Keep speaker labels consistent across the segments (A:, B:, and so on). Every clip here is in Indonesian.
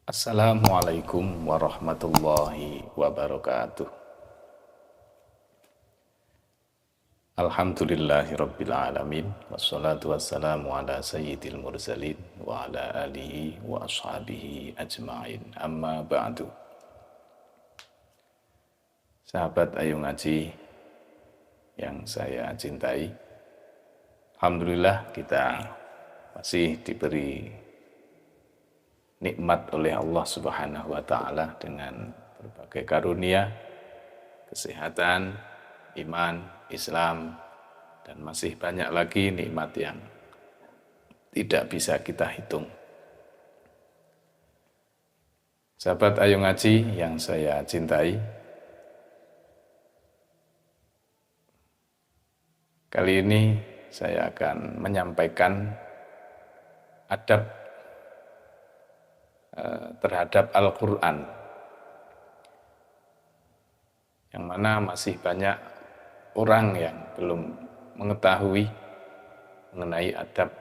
A: Assalamualaikum warahmatullahi wabarakatuh. Alhamdulillahirabbil alamin wassalatu wassalamu ala sayyidil mursalin wa ala alihi wa ashabihi ajmain. Amma ba'du. Sahabat Ayu Ngaji yang saya cintai, alhamdulillah kita masih diberi nikmat oleh Allah Subhanahu wa taala dengan berbagai karunia, kesehatan, iman, Islam, dan masih banyak lagi nikmat yang tidak bisa kita hitung. Sahabat Ayu Ngaji yang saya cintai, kali ini saya akan menyampaikan adab terhadap Al-Quran, yang mana masih banyak orang yang belum mengetahui mengenai adab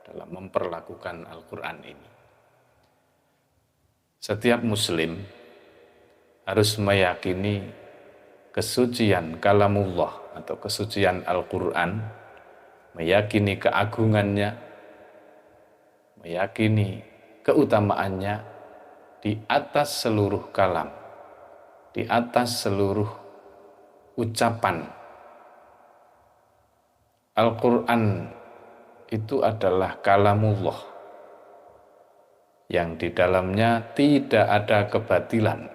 A: dalam memperlakukan Al-Quran ini. Setiap muslim harus meyakini kesucian kalamullah atau kesucian Al-Quran, meyakini keagungannya, meyakini keutamaannya di atas seluruh kalam, di atas seluruh ucapan. Al-Quran itu adalah kalamullah yang di dalamnya tidak ada kebatilan,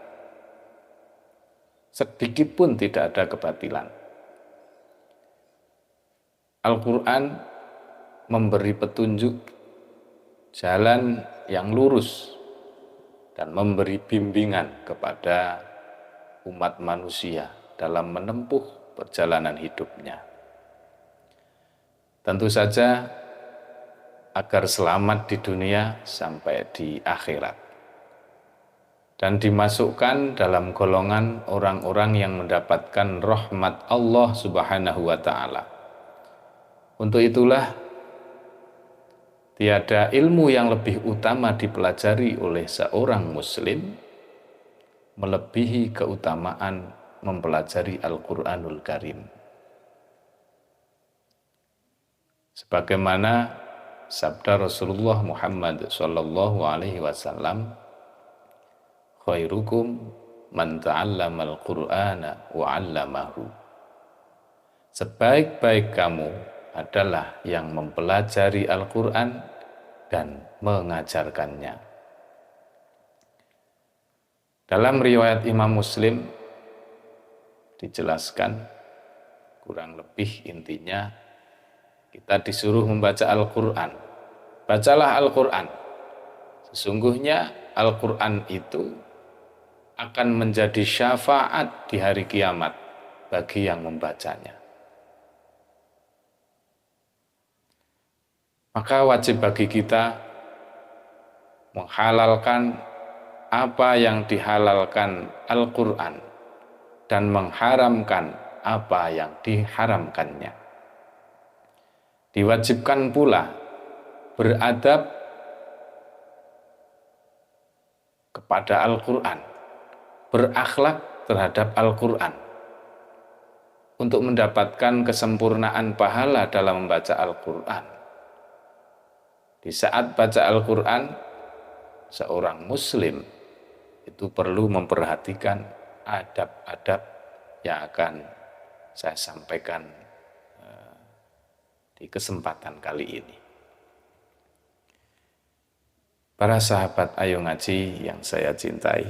A: sedikit pun tidak ada kebatilan. Al-Quran memberi petunjuk jalan yang lurus dan memberi bimbingan kepada umat manusia dalam menempuh perjalanan hidupnya. Tentu saja agar selamat di dunia sampai di akhirat, dan dimasukkan dalam golongan orang-orang yang mendapatkan rahmat Allah Subhanahu wa ta'ala. Untuk itulah tiada ilmu yang lebih utama dipelajari oleh seorang muslim melebihi keutamaan mempelajari Al-Quranul Karim. Sebagaimana sabda Rasulullah Muhammad sallallahu alaihi wasallam, khairukum man ta'allamal Qur'ana wa 'allamahu. Sebaik-baik kamu adalah yang mempelajari Al-Quran dan mengajarkannya. Dalam riwayat Imam Muslim dijelaskan, kurang lebih intinya, kita disuruh membaca Al-Quran. Bacalah Al-Quran. Sesungguhnya Al-Quran itu akan menjadi syafaat di hari kiamat bagi yang membacanya. Maka wajib bagi kita menghalalkan apa yang dihalalkan Al-Quran dan mengharamkan apa yang diharamkannya. Diwajibkan pula beradab kepada Al-Quran, berakhlak terhadap Al-Quran, untuk mendapatkan kesempurnaan pahala dalam membaca Al-Quran. Di saat baca Al-Quran, seorang muslim itu perlu memperhatikan adab-adab yang akan saya sampaikan di kesempatan kali ini. Para sahabat Ayu Ngaji yang saya cintai,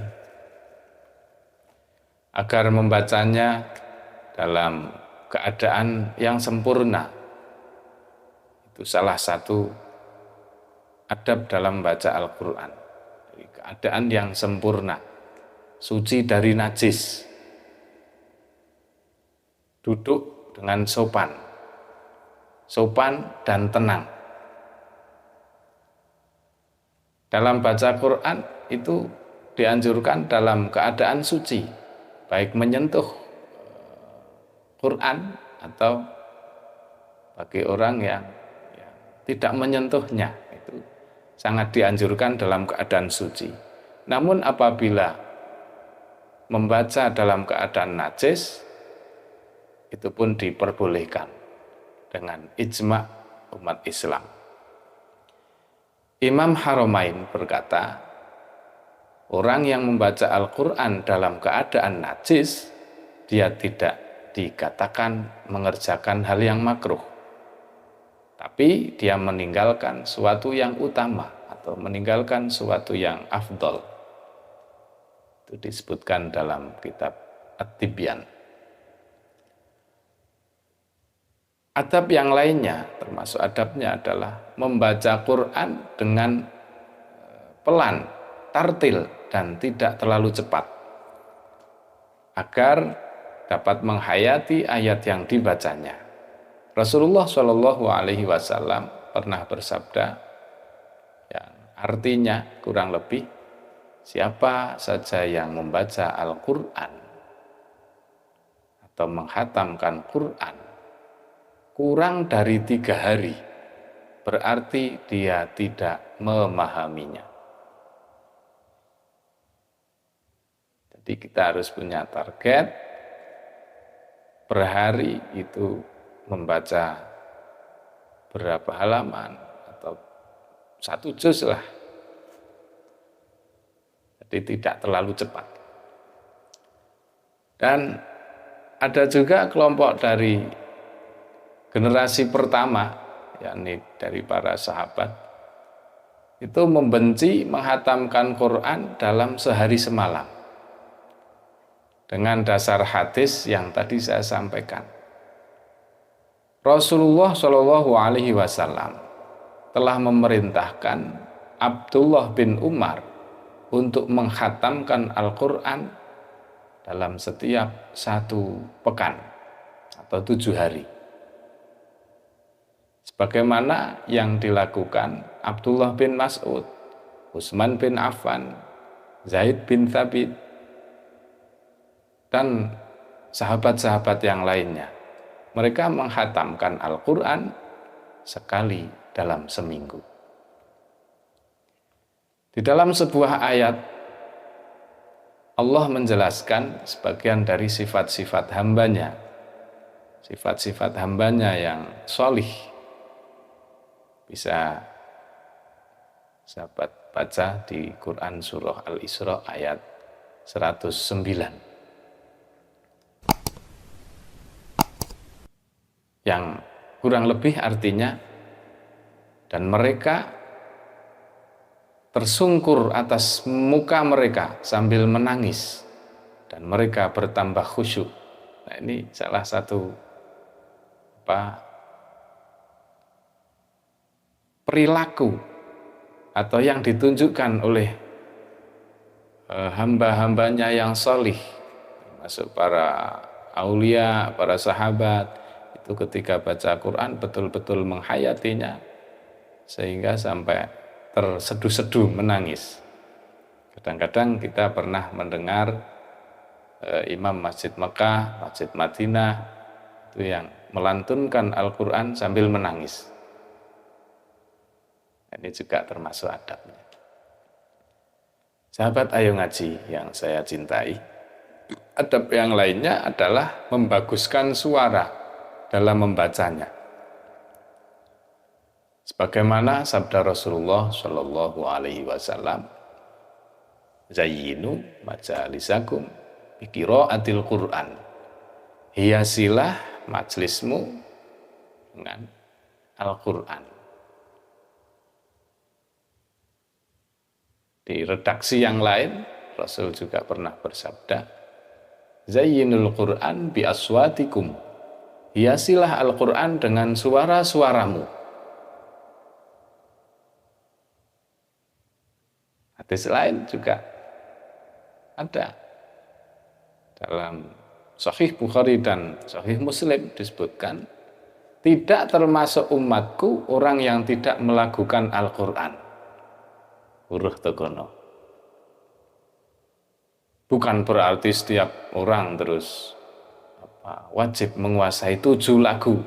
A: agar membacanya dalam keadaan yang sempurna, itu salah satu adab dalam membaca Al-Quran. Keadaan yang sempurna, suci dari najis, duduk dengan sopan dan tenang. Dalam baca Quran itu dianjurkan dalam keadaan suci, baik menyentuh Quran atau bagi orang yang tidak menyentuhnya, itu sangat dianjurkan dalam keadaan suci. Namun apabila membaca dalam keadaan najis, itu pun diperbolehkan dengan ijma' umat Islam. Imam Haramain berkata, orang yang membaca Al-Quran dalam keadaan najis, dia tidak dikatakan mengerjakan hal yang makruh, tapi dia meninggalkan suatu yang utama atau meninggalkan suatu yang afdol. Itu disebutkan dalam kitab At-Tibyan. Adab yang lainnya, termasuk adabnya adalah membaca Quran dengan pelan, tartil, dan tidak terlalu cepat, agar dapat menghayati ayat yang dibacanya. Rasulullah Shallallahu Alaihi Wasallam pernah bersabda, yang artinya kurang lebih, siapa saja yang membaca Al-Quran atau menghatamkan Quran kurang dari 3 hari, berarti dia tidak memahaminya. Jadi kita harus punya target, per hari itu membaca berapa halaman, atau 1 juz lah. Jadi tidak terlalu cepat. Dan ada juga kelompok dari generasi pertama, yakni dari para sahabat, itu membenci menghatamkan Quran dalam sehari semalam, dengan dasar hadis yang tadi saya sampaikan. Rasulullah Shallallahu Alaihi Wasallam telah memerintahkan Abdullah bin Umar untuk menghatamkan Al-Quran dalam setiap 1 pekan atau 7 hari. Sebagaimana yang dilakukan Abdullah bin Mas'ud, Utsman bin Affan, Zaid bin Thabit, dan sahabat-sahabat yang lainnya. Mereka menghatamkan Al-Quran sekali dalam seminggu. Di dalam sebuah ayat, Allah menjelaskan sebagian dari sifat-sifat hambanya, sifat-sifat hambanya yang sholih. Bisa sahabat baca di Quran surah Al-Isra ayat 109. Yang kurang lebih artinya, dan mereka tersungkur atas muka mereka sambil menangis, dan mereka bertambah khusyuk. Nah, ini salah satu perilaku atau yang ditunjukkan oleh hamba-hambanya yang sholih, termasuk para aulia, para sahabat, itu ketika baca Quran betul-betul menghayatinya sehingga sampai terseduh-seduh menangis. Kadang-kadang kita pernah mendengar imam Masjid Mekah, Masjid Madinah itu yang melantunkan Al-Quran sambil menangis. Ini juga termasuk adabnya. Sahabat Ayo Ngaji yang saya cintai, adab yang lainnya adalah membaguskan suara dalam membacanya. Sebagaimana sabda Rasulullah Shallallahu Alaihi Wasallam, zayyinu majalisakum biqiraatil Quran, hiasilah majelismu dengan Al-Quran. Di redaksi yang lain, Rasul juga pernah bersabda, zayyinul Quran bi aswatikum, hiasilah Al-Quran dengan suara-suaramu. Hadis lain juga ada dalam Sahih Bukhari dan Sahih Muslim disebutkan, tidak termasuk umatku orang yang tidak melakukan Al-Quran. Huruf tegono. Bukan berarti setiap orang terus wajib menguasai 7 lagu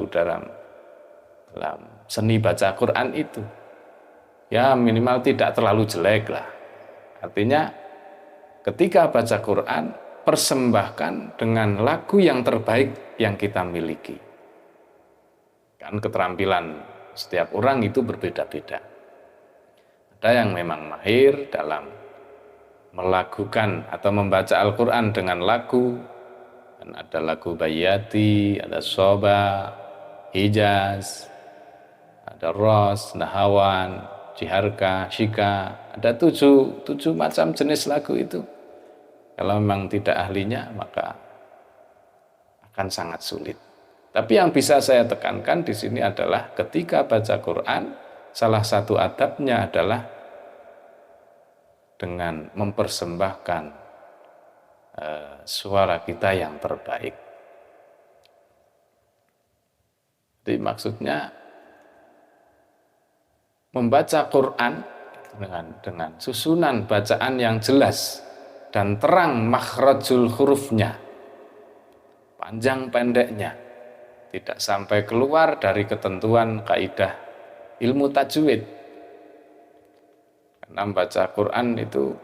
A: dalam seni baca Quran itu. Ya minimal tidak terlalu jelek lah. Artinya ketika baca Quran, persembahkan dengan lagu yang terbaik yang kita miliki. Kan keterampilan setiap orang itu berbeda-beda. Ada yang memang mahir dalam melakukan atau membaca Al-Quran dengan lagu. Dan ada lagu Bayati, ada Soba, Hijaz, ada Ros, Nahawan, Ciharka, Shika. Ada tujuh macam jenis lagu itu. Kalau memang tidak ahlinya, maka akan sangat sulit. Tapi yang bisa saya tekankan di sini adalah ketika baca Quran, salah satu adabnya adalah dengan mempersembahkan suara kita yang terbaik. Jadi maksudnya membaca Quran dengan susunan bacaan yang jelas dan terang makhrajul hurufnya, panjang pendeknya, tidak sampai keluar dari ketentuan kaidah ilmu tajwid. Karena membaca Quran itu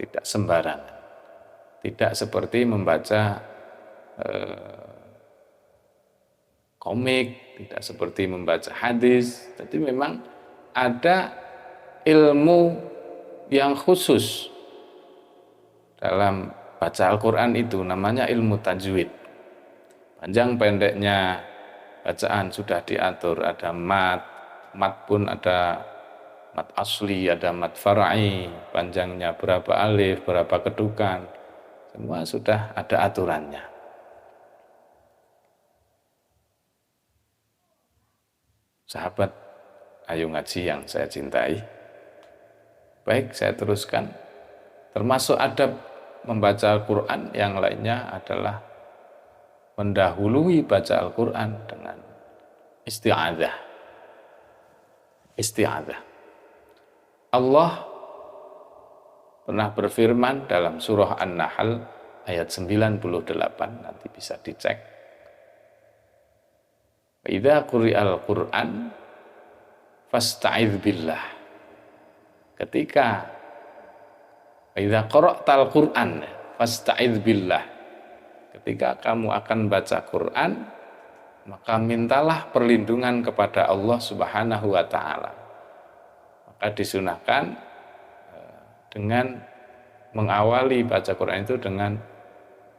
A: tidak sembarangan. Tidak seperti membaca komik, tidak seperti membaca hadis. Jadi memang ada ilmu yang khusus dalam baca Al-Quran itu, namanya ilmu tajwid. Panjang pendeknya bacaan sudah diatur, ada mat pun ada mat asli, ada mat far'i, panjangnya berapa alif, berapa kedukan. Semua sudah ada aturannya. Sahabat Ayo Ngaji yang saya cintai, baik saya teruskan. Termasuk adab membaca Al-Quran yang lainnya adalah mendahului baca Al-Quran dengan isti'adzah. Isti'adzah. Allah pernah berfirman dalam surah An-Nahl ayat 98, nanti bisa dicek. Idza quri'al Qur'an fasta'idz billah. Ketika idza qara'tal Qur'an fasta'idz billah. Ketika kamu akan baca Quran, maka mintalah perlindungan kepada Allah Subhanahu wa taala. Maka disunahkan dengan mengawali baca Quran itu dengan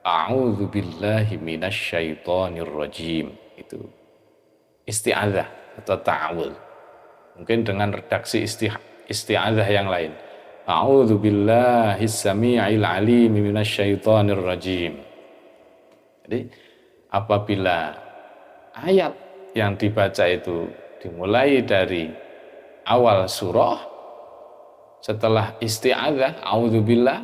A: a'udzubillahi minasyaitonir rajim. Itu isti'adzah atau ta'awudz. Mungkin dengan redaksi isti'adzah yang lain. A'udzubillahis samii'il 'aliim minasyaitonir rajim. Jadi apabila ayat yang dibaca itu dimulai dari awal surah, setelah isti'adzah, a'udzubillah,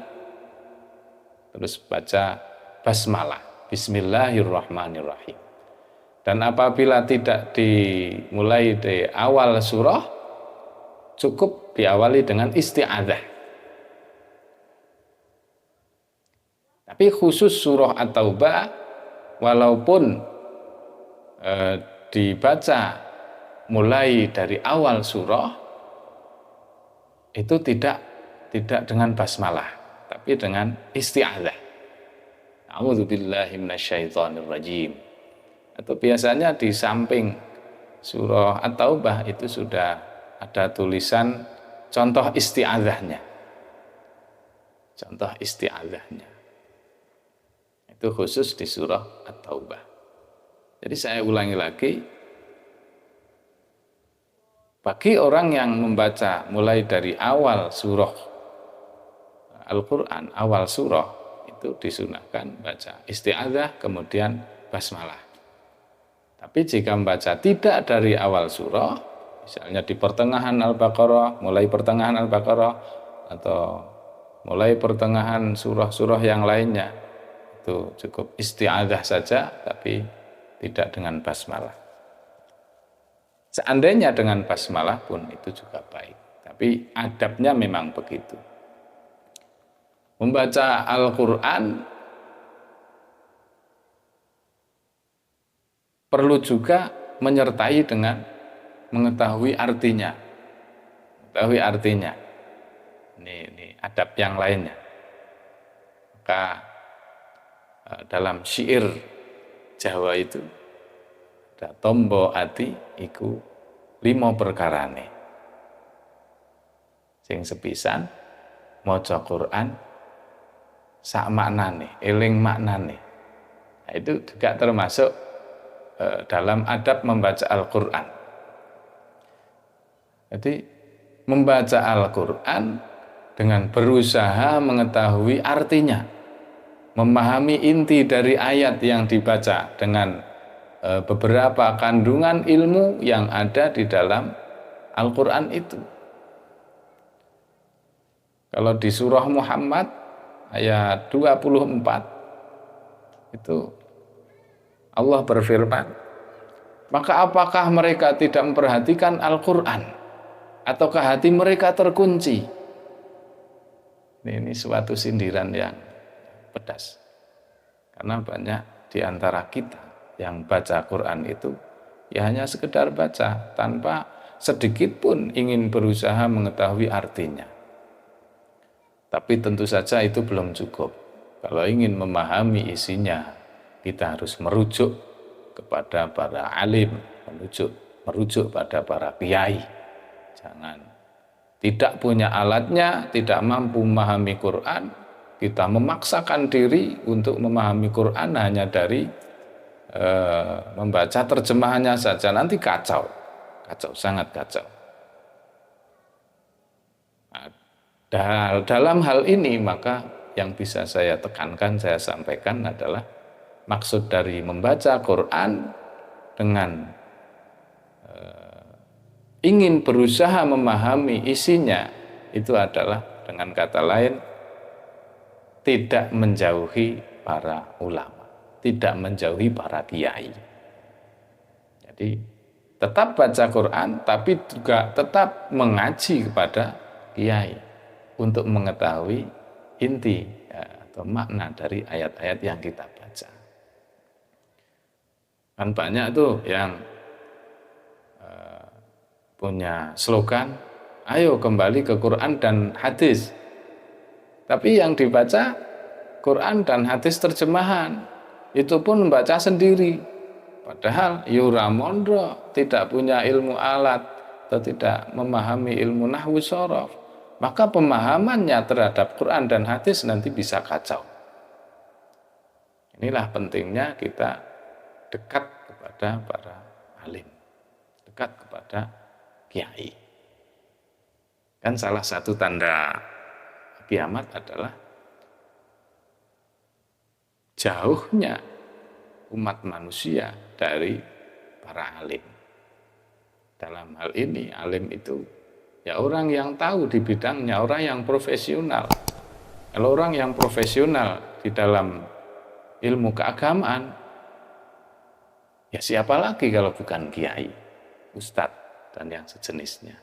A: terus baca basmalah, bismillahirrahmanirrahim. Dan apabila tidak dimulai dari awal surah, cukup diawali dengan isti'adzah. Tapi khusus surah At-Taubah, walaupun dibaca mulai dari awal surah, itu tidak dengan basmalah, tapi dengan isti'adzah. A'udzubillahi minasyaitonir rajim. Atau biasanya di samping surah At-Taubah itu sudah ada tulisan contoh isti'adzahnya. Contoh isti'adzahnya. Itu khusus di surah At-Taubah. Jadi saya ulangi lagi, bagi orang yang membaca mulai dari awal surah Al-Quran, awal surah, itu disunahkan baca isti'adzah kemudian basmalah. Tapi jika membaca tidak dari awal surah, misalnya di pertengahan Al-Baqarah, mulai pertengahan Al-Baqarah, atau mulai pertengahan surah-surah yang lainnya, itu cukup isti'adzah saja, tapi tidak dengan basmalah. Seandainya dengan basmalah pun itu juga baik. Tapi adabnya memang begitu. Membaca Al-Quran perlu juga menyertai dengan mengetahui artinya. Mengetahui artinya. Ini adab yang lainnya. Maka dalam syair Jawa itu ada tombo ati iku 5 perkarane. Sing sepisan maca Quran sak maknane, eling maknane. Nah, itu juga termasuk dalam adab membaca Al-Qur'an. Jadi membaca Al-Qur'an dengan berusaha mengetahui artinya, memahami inti dari ayat yang dibaca dengan beberapa kandungan ilmu yang ada di dalam Al-Qur'an itu. Kalau di surah Muhammad ayat 24 itu Allah berfirman, maka apakah mereka tidak memperhatikan Al-Qur'an ataukah hati mereka terkunci? Ini suatu sindiran yang pedas. Karena banyak di antara kita yang baca Quran itu ya hanya sekedar baca tanpa sedikit pun ingin berusaha mengetahui artinya. Tapi tentu saja itu belum cukup. Kalau ingin memahami isinya, kita harus merujuk kepada para alim, merujuk pada para kiai. Jangan tidak punya alatnya, tidak mampu memahami Quran, kita memaksakan diri untuk memahami Quran hanya dari membaca terjemahannya saja, nanti kacau, sangat kacau. Nah, dalam hal ini maka yang bisa saya tekankan, saya sampaikan adalah maksud dari membaca Quran dengan ingin berusaha memahami isinya itu adalah dengan kata lain tidak menjauhi para ulama, tidak menjauhi para kiai. Jadi tetap baca Quran tapi juga tetap mengaji kepada kiai untuk mengetahui inti atau makna dari ayat-ayat yang kita baca. Kan banyak tuh yang punya slogan, ayo kembali ke Quran dan hadis. Tapi yang dibaca Quran dan hadis terjemahan, itu pun membaca sendiri. Padahal yura mondro, tidak punya ilmu alat atau tidak memahami ilmu nahwu shorof, maka pemahamannya terhadap Quran dan hadis nanti bisa kacau. Inilah pentingnya kita dekat kepada para alim, dekat kepada kiai. Kan salah satu tanda kiamat adalah jauhnya umat manusia dari para alim. Dalam hal ini alim itu ya orang yang tahu di bidangnya, orang yang profesional. Kalau orang yang profesional di dalam ilmu keagamaan, ya siapa lagi kalau bukan kiai, ustadz dan yang sejenisnya.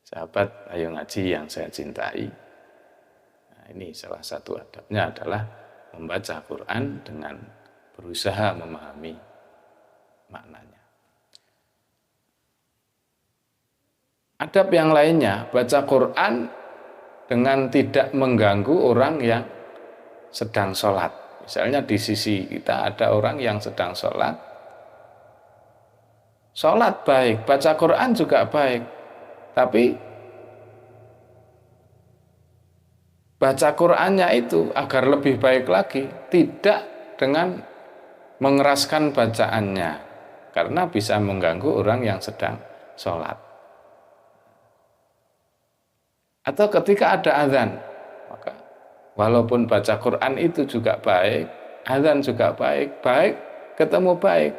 A: Sahabat ayo ngaji yang saya cintai, nah, ini salah satu adabnya adalah membaca Quran dengan berusaha memahami maknanya. Adab yang lainnya, baca Quran dengan tidak mengganggu orang yang sedang sholat. Misalnya di sisi kita ada orang yang sedang sholat baik, baca Quran juga baik, tapi baca Qurannya itu agar lebih baik lagi, tidak dengan mengeraskan bacaannya, karena bisa mengganggu orang yang sedang sholat. Atau ketika ada azan, maka walaupun baca Quran itu juga baik, azan juga baik, ketemu baik,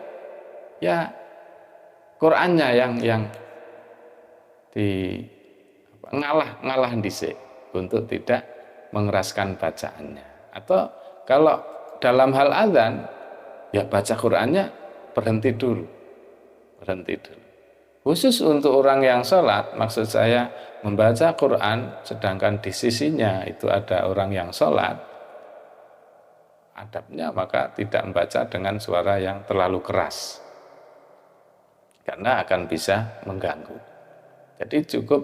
A: ya Qurannya yang di ngalah dhisik untuk tidak mengeraskan bacaannya. Atau kalau dalam hal azan, ya baca Qurannya berhenti dulu. Khusus untuk orang yang sholat, maksud saya membaca Quran, sedangkan di sisinya itu ada orang yang sholat, adabnya maka tidak membaca dengan suara yang terlalu keras, karena akan bisa mengganggu. Jadi cukup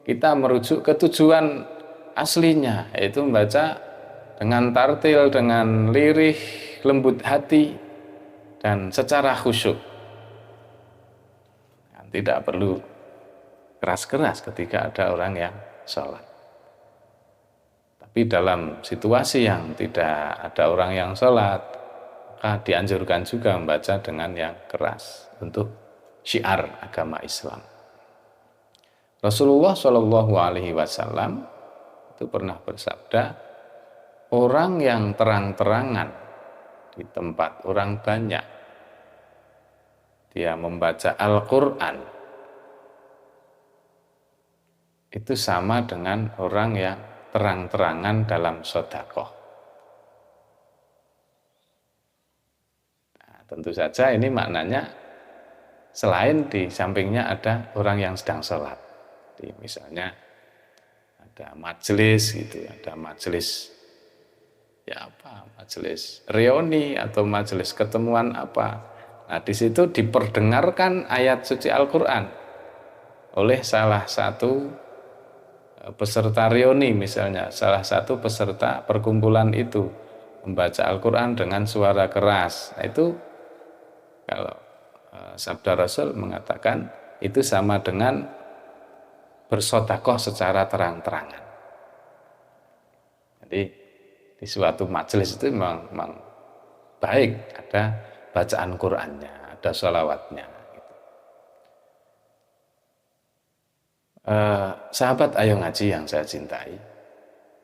A: kita merujuk ke tujuan aslinya, yaitu membaca dengan tartil, dengan lirih, lembut hati, dan secara khusyuk. Tidak perlu keras-keras ketika ada orang yang sholat. Tapi dalam situasi yang tidak ada orang yang sholat, maka dianjurkan juga membaca dengan yang keras untuk syiar agama Islam. Rasulullah Shallallahu Alaihi Wasallam itu pernah bersabda, orang yang terang-terangan di tempat orang banyak, dia membaca Al-Quran, itu sama dengan orang yang terang-terangan dalam sedekah. Nah, tentu saja ini maknanya selain di sampingnya ada orang yang sedang sholat. Jadi misalnya ada majelis gitu, ada majelis majelis reuni atau majelis ketemuan apa. Nah, di situ diperdengarkan ayat suci Al-Qur'an oleh salah satu peserta reuni, misalnya salah satu peserta perkumpulan itu membaca Al-Qur'an dengan suara keras. Nah, itu kalau sabda Rasul mengatakan itu sama dengan bersedekah secara terang-terangan. Jadi di suatu majelis itu memang baik ada bacaan Qur'annya, ada sholawatnya. Sahabat Ayo Ngaji yang saya cintai,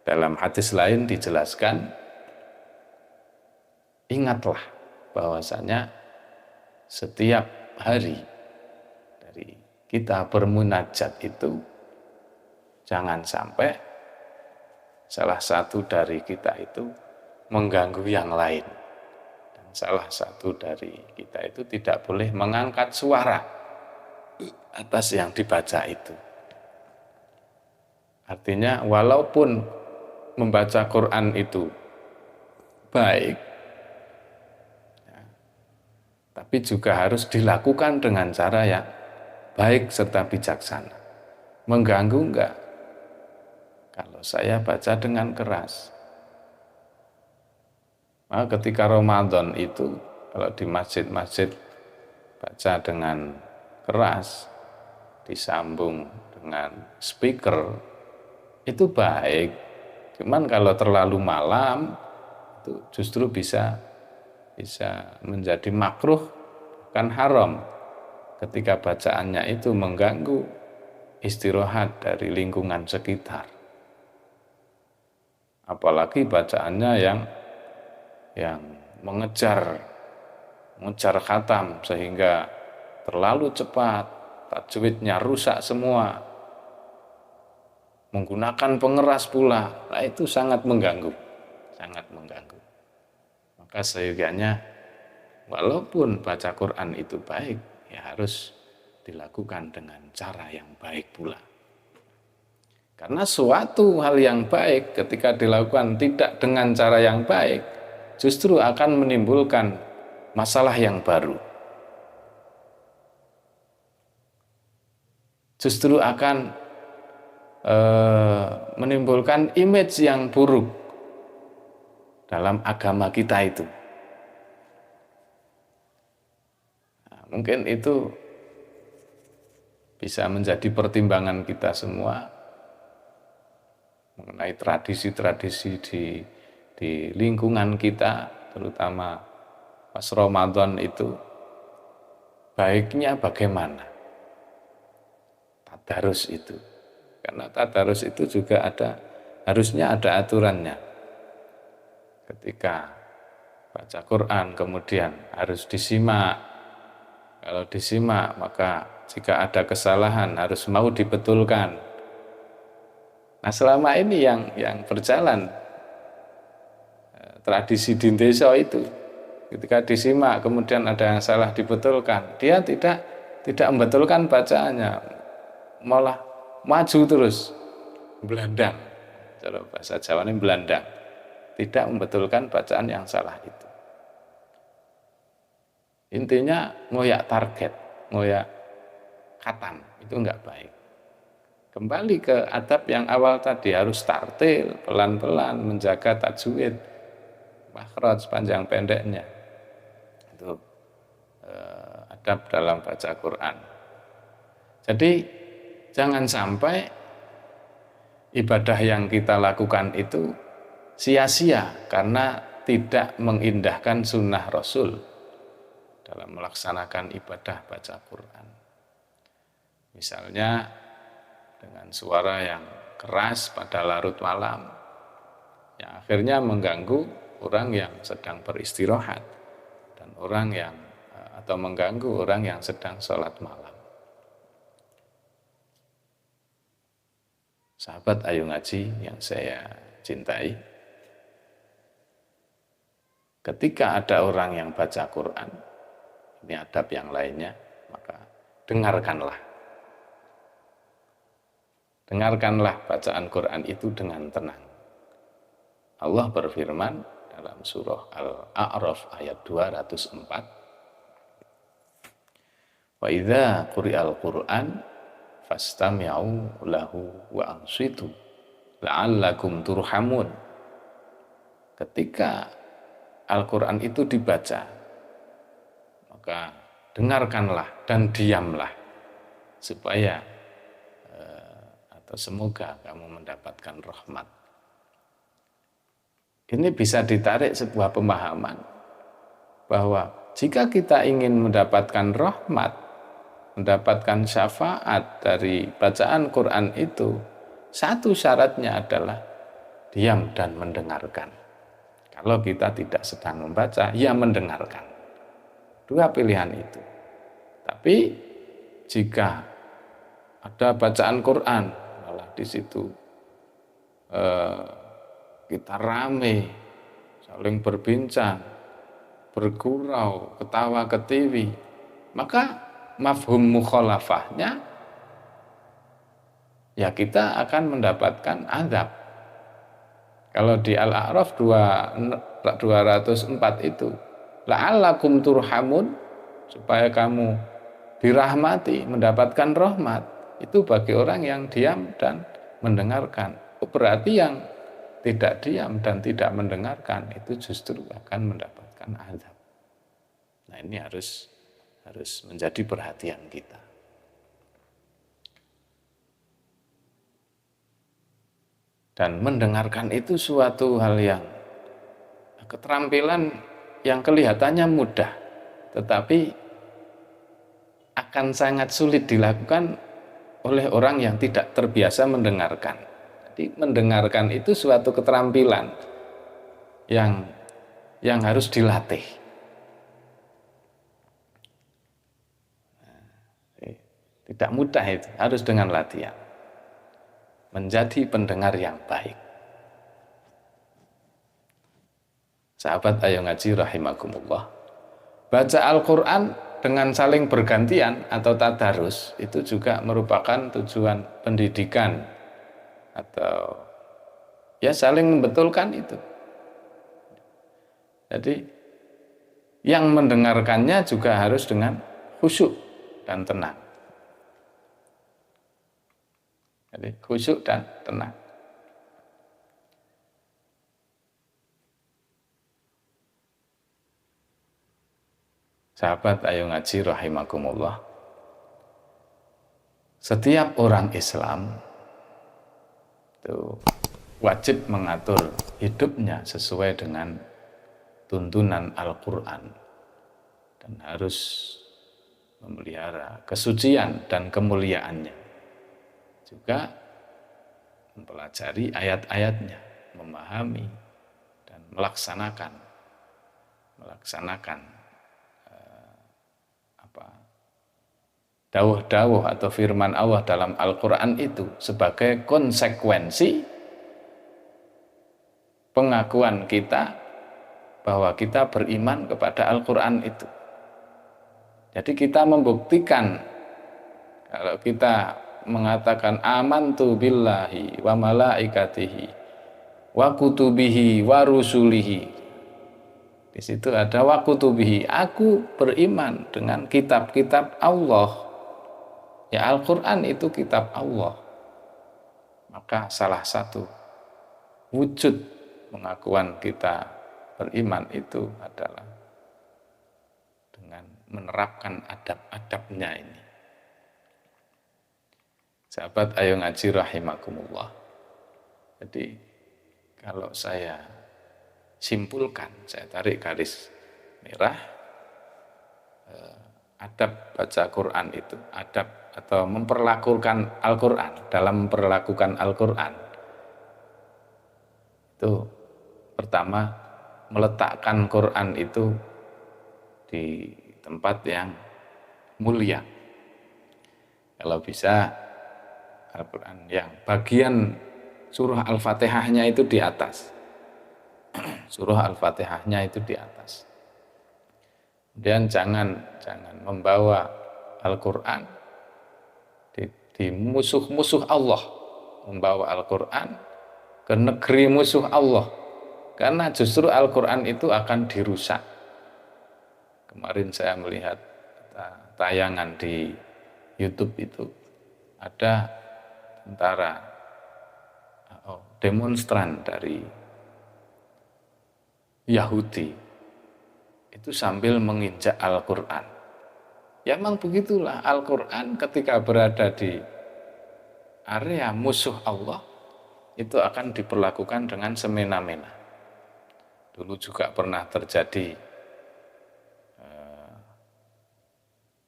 A: dalam hadis lain dijelaskan, ingatlah bahwasanya setiap hari dari kita bermunajat itu jangan sampai salah satu dari kita itu mengganggu yang lain. Dan salah satu dari kita itu tidak boleh mengangkat suara atas yang dibaca itu. Artinya walaupun membaca Quran itu baik, ya, tapi juga harus dilakukan dengan cara yang baik serta bijaksana. Mengganggu enggak? Kalau saya baca dengan keras, maka ketika Ramadan itu kalau di masjid-masjid baca dengan keras, disambung dengan speaker, itu baik. Cuman kalau terlalu malam, itu justru bisa menjadi makruh, kan haram. Ketika bacaannya itu mengganggu istirahat dari lingkungan sekitar. Apalagi bacaannya yang mengejar khatam sehingga terlalu cepat, tajwidnya rusak semua, menggunakan pengeras pula. Nah, itu sangat mengganggu. Maka seyogianya walaupun baca Quran itu baik, ya harus dilakukan dengan cara yang baik pula. Karena suatu hal yang baik ketika dilakukan tidak dengan cara yang baik, justru akan menimbulkan masalah yang baru. Justru akan menimbulkan image yang buruk dalam agama kita itu. Nah, mungkin itu bisa menjadi pertimbangan kita semua mengenai tradisi-tradisi di lingkungan kita, terutama pas Ramadan itu, baiknya bagaimana tadarus itu. Karena tadarus itu juga harusnya ada aturannya. Ketika baca Quran kemudian harus disimak. Kalau disimak maka jika ada kesalahan harus mau dibetulkan. Nah, selama ini yang berjalan tradisi di desa itu, ketika disimak kemudian ada yang salah dibetulkan, dia tidak membetulkan bacaannya, malah maju terus, belandang. Kalau bahasa Jawa ini belandang, tidak membetulkan bacaan yang salah itu. Intinya ngoyak target, ngoyak khatam, itu enggak baik. Kembali ke adab yang awal tadi, harus tartil, pelan-pelan, menjaga tajwid, makhraj panjang pendeknya. Itu adab dalam baca Quran. Jadi jangan sampai ibadah yang kita lakukan itu sia-sia karena tidak mengindahkan sunnah Rasul dalam melaksanakan ibadah baca Quran. Misalnya dengan suara yang keras pada larut malam, yang akhirnya mengganggu orang yang sedang beristirahat dan orang yang atau mengganggu orang yang sedang sholat malam. Sahabat Ayu Ngaji yang saya cintai, ketika ada orang yang baca Quran, ini adab yang lainnya, maka dengarkanlah. Dengarkanlah bacaan Quran itu dengan tenang. Allah berfirman dalam surah Al-A'raf ayat 204, "Wa idza quri'al Qur'an fastami'u lahu wa ansitu la'allakum turhamun." Ketika Al-Quran itu dibaca, maka dengarkanlah dan diamlah supaya semoga kamu mendapatkan rahmat. Ini bisa ditarik sebuah pemahaman bahwa jika kita ingin mendapatkan rahmat, mendapatkan syafaat dari bacaan Quran itu, satu syaratnya adalah diam dan mendengarkan. Kalau kita tidak sedang membaca, ya mendengarkan. Dua pilihan itu. Tapi jika ada bacaan Quran, di situ kita rame, saling berbincang, bergurau, ketawa ketiwi, maka mafhum mukhalafahnya ya kita akan mendapatkan azab. Kalau di Al-A'raf 204 itu, la'allakum turhamun, supaya kamu dirahmati, mendapatkan rahmat. Itu bagi orang yang diam dan mendengarkan. Berarti yang tidak diam dan tidak mendengarkan itu justru akan mendapatkan azab. Nah, ini harus menjadi perhatian kita. Dan mendengarkan itu suatu hal yang keterampilan yang kelihatannya mudah, tetapi akan sangat sulit dilakukan oleh orang yang tidak terbiasa mendengarkan. Jadi mendengarkan itu suatu keterampilan yang harus dilatih. Tidak mudah itu, harus dengan latihan. Menjadi pendengar yang baik. Sahabat Ayu Ngaji rahimakumullah, baca Al-Quran dengan saling bergantian atau tadarus itu juga merupakan tujuan pendidikan atau ya saling membetulkan itu. Jadi yang mendengarkannya juga harus dengan khusyuk dan tenang. Jadi khusyuk dan tenang. Sahabat Ayu Ngaji rahimakumullah, setiap orang Islam itu wajib mengatur hidupnya sesuai dengan tuntunan Al-Quran dan harus memelihara kesucian dan kemuliaannya, juga mempelajari ayat-ayatnya, memahami dan melaksanakan dawuh-dawuh atau firman Allah dalam Al-Quran itu sebagai konsekuensi pengakuan kita bahwa kita beriman kepada Al-Quran itu. Jadi kita membuktikan, kalau kita mengatakan amantu billahi wa malaikatihi wa kutubihi wa rusulihi, di situ ada wa kutubihi, aku beriman dengan kitab-kitab Allah. Ya, Al-Quran itu kitab Allah. Maka salah satu wujud pengakuan kita beriman itu adalah dengan menerapkan adab-adabnya ini. Sahabat ayo ngaji rahimakumullah. Jadi kalau saya simpulkan, saya tarik garis merah, adab baca Quran itu, adab atau memperlakukan Al-Quran, dalam memperlakukan Al-Quran itu pertama meletakkan Quran itu di tempat yang mulia. Kalau bisa Al-Quran yang bagian surah Al-Fatihahnya itu di atas. Surah Al-Fatihahnya itu di atas. Kemudian jangan membawa Al-Quran di musuh-musuh Allah, membawa Al-Quran ke negeri musuh Allah, karena justru Al-Quran itu akan dirusak. Kemarin saya melihat tayangan di YouTube itu, ada tentara demonstran dari Yahudi itu sambil menginjak Al-Quran. Ya memang begitulah, Al-Quran ketika berada di area musuh Allah itu akan diperlakukan dengan semena-mena. Dulu juga pernah terjadi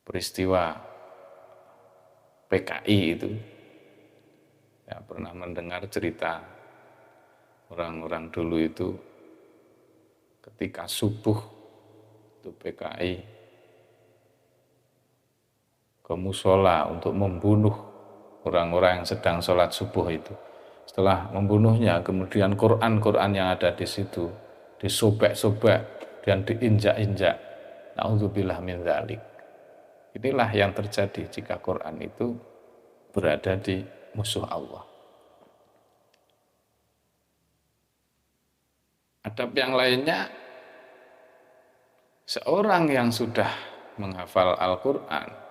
A: peristiwa PKI itu. Ya, pernah mendengar cerita orang-orang dulu itu ketika subuh itu PKI ke musola untuk membunuh orang-orang yang sedang sholat subuh itu. Setelah membunuhnya, kemudian Quran yang ada di situ disobek-sobek dan diinjak-injak. Na'udzubillah min dzalik. Inilah yang terjadi jika Quran itu berada di musuh Allah. Adab yang lainnya, seorang yang sudah menghafal Al-Quran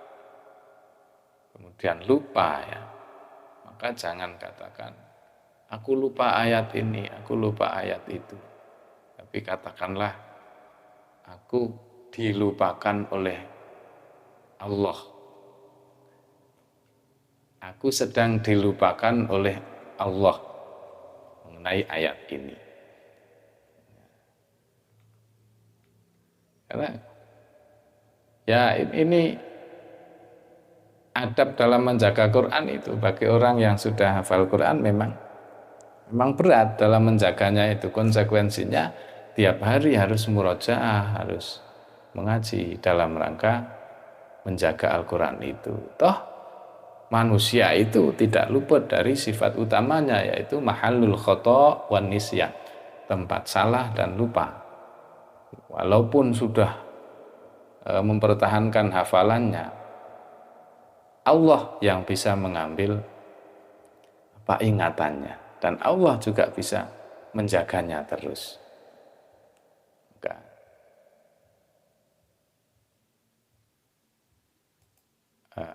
A: kemudian lupa, ya, maka jangan katakan aku lupa ayat ini, aku lupa ayat itu, tapi katakanlah aku dilupakan oleh Allah, aku sedang dilupakan oleh Allah mengenai ayat ini. Karena ya ini adab dalam menjaga Quran itu bagi orang yang sudah hafal Quran memang berat dalam menjaganya itu. Konsekuensinya tiap hari harus murojaah, harus mengaji dalam rangka menjaga Al-Quran itu. Toh manusia itu tidak luput dari sifat utamanya, yaitu mahallul khata' wan nisyan, tempat salah dan lupa. Walaupun sudah mempertahankan hafalannya, Allah yang bisa mengambil ingatannya, dan Allah juga bisa menjaganya terus.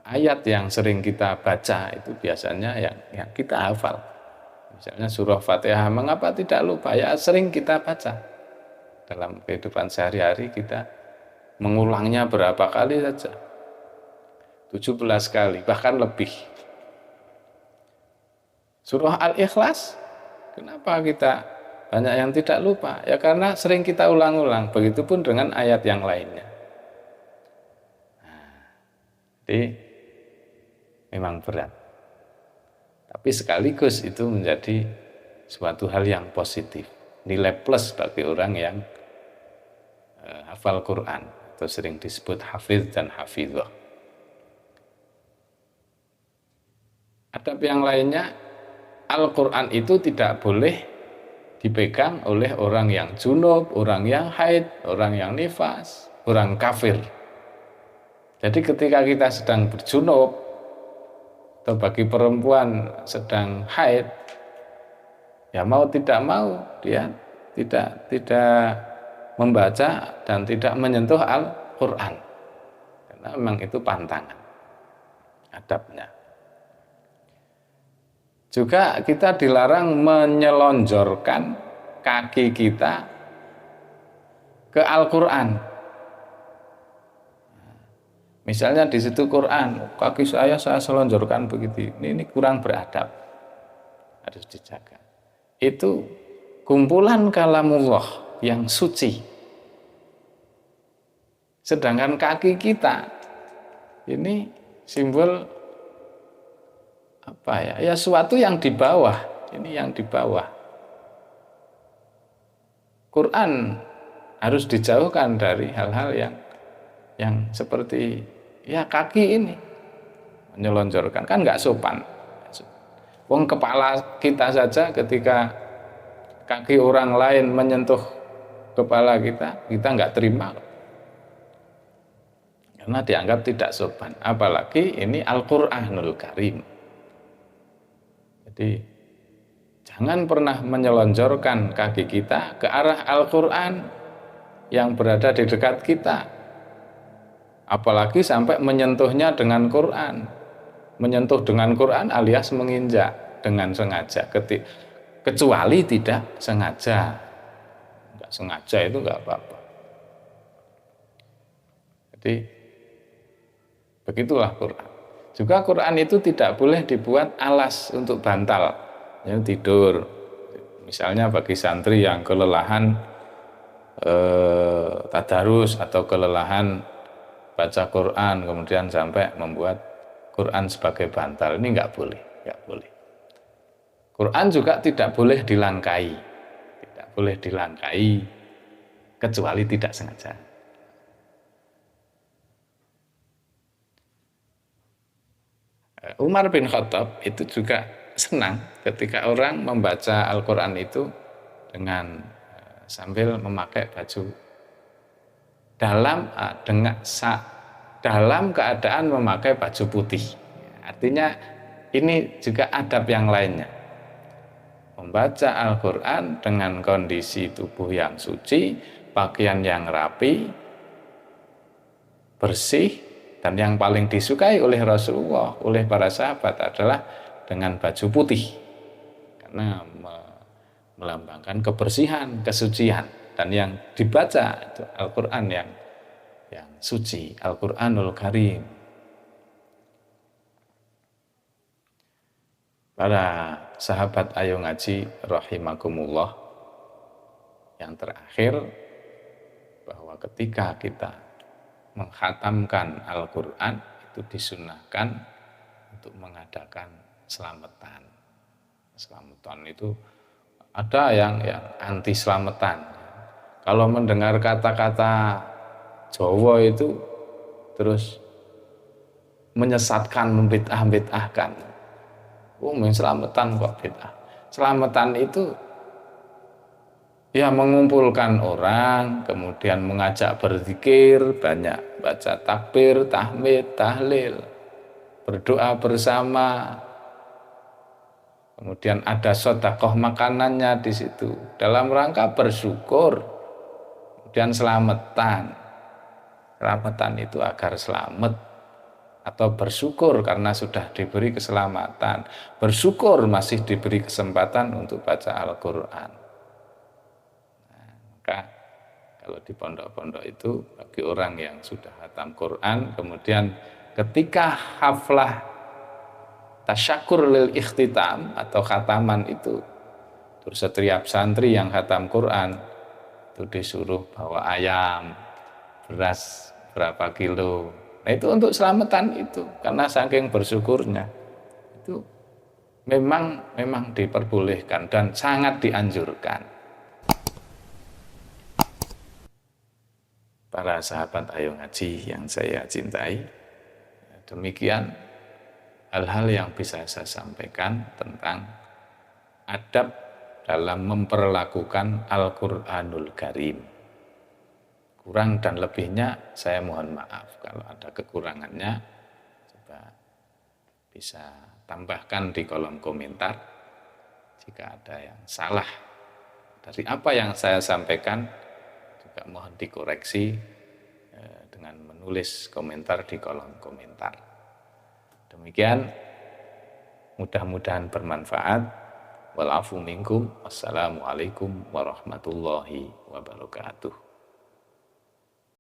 A: Ayat yang sering kita baca itu biasanya yang kita hafal. Misalnya surah Fatihah, mengapa tidak lupa? Ya sering kita baca. Dalam kehidupan sehari-hari kita mengulangnya berapa kali saja. 17 kali, bahkan lebih. Surah Al-Ikhlas, kenapa kita banyak yang tidak lupa? Ya karena sering kita ulang-ulang. Begitupun dengan ayat yang lainnya. Jadi memang berat. Tapi sekaligus itu menjadi suatu hal yang positif. Nilai plus bagi orang yang hafal Quran atau sering disebut hafiz dan hafizah. Adab yang lainnya, Al-Quran itu tidak boleh dipegang oleh orang yang junub, orang yang haid, orang yang nifas, orang kafir. Jadi ketika kita sedang berjunub atau bagi perempuan sedang haid, ya mau tidak mau dia tidak membaca dan tidak menyentuh Al-Quran, karena memang itu pantangan adabnya. Juga kita dilarang menyelonjorkan kaki kita ke Al-Quran. Misalnya di situ Quran, kaki saya selonjorkan begitu. Ini kurang beradab. Harus dijaga. Itu kumpulan kalamullah yang suci. Sedangkan kaki kita ini simbol apa ya? Ya suatu yang di bawah. Ini yang di bawah. Quran harus dijauhkan dari hal-hal yang seperti ya kaki ini menyelonjorkan, kan nggak sopan. Wong kepala kita saja ketika kaki orang lain menyentuh kepala kita nggak terima karena dianggap tidak sopan. Apalagi ini Al-Qur'anul Karim. Jadi jangan pernah menyelonjorkan kaki kita ke arah Al-Qur'an yang berada di dekat kita. Apalagi sampai menyentuhnya dengan Quran. Menyentuh dengan Quran alias menginjak dengan sengaja. Kecuali tidak sengaja. Enggak sengaja itu enggak apa-apa. Jadi begitulah Quran. Juga Quran itu tidak boleh dibuat alas untuk bantal. Yang tidur. Misalnya bagi santri yang kelelahan tadarus atau kelelahan baca Quran kemudian sampai membuat Quran sebagai bantal, ini nggak boleh. Quran juga tidak boleh dilangkai, kecuali tidak sengaja. Umar bin Khattab itu juga senang ketika orang membaca Al-Quran itu dengan sambil memakai baju dalam keadaan memakai baju putih. Artinya ini juga adab yang lainnya. Membaca Al-Quran dengan kondisi tubuh yang suci, pakaian yang rapi, bersih, dan yang paling disukai oleh Rasulullah, oleh para sahabat adalah dengan baju putih. Karena melambangkan kebersihan, kesucian. Dan yang dibaca itu Al-Quran yang suci, Al-Quranul Karim. Para sahabat Ayo Ngaji rahimakumullah, yang terakhir bahwa ketika kita menghatamkan Al-Quran itu disunahkan untuk mengadakan selamatan. Selamatan itu ada yang anti selamatan. Kalau mendengar kata-kata Jawa itu terus menyesatkan, membid'ah-bid'ahkan. Selamatan kok bid'ah. Selamatan itu ya mengumpulkan orang, kemudian mengajak berzikir, banyak baca takbir, tahmid, tahlil, berdoa bersama. Kemudian ada sedekah makanannya di situ dalam rangka bersyukur. Kemudian selamatan itu agar selamat atau bersyukur karena sudah diberi keselamatan, bersyukur masih diberi kesempatan untuk baca Al-Quran. Maka kalau di pondok-pondok itu bagi orang yang sudah khatam Quran, kemudian ketika haflah tasyakur lil ikhtitam atau khataman itu, terus setiap santri yang khatam Quran itu disuruh bawa ayam, beras berapa kilo. Nah itu untuk selamatan itu, karena saking bersyukurnya itu memang diperbolehkan dan sangat dianjurkan. Para sahabat Ayo Ngaji yang saya cintai, demikian hal-hal yang bisa saya sampaikan tentang adab dalam memperlakukan Al-Quranul Karim. Kurang dan lebihnya saya mohon maaf. Kalau ada kekurangannya, coba bisa tambahkan di kolom komentar. Jika ada yang salah dari apa yang saya sampaikan, juga mohon dikoreksi dengan menulis komentar di kolom komentar. Demikian, Mudah-mudahan bermanfaat. Wal afu minkum. Wassalamualaikum warahmatullahi wabarakatuh.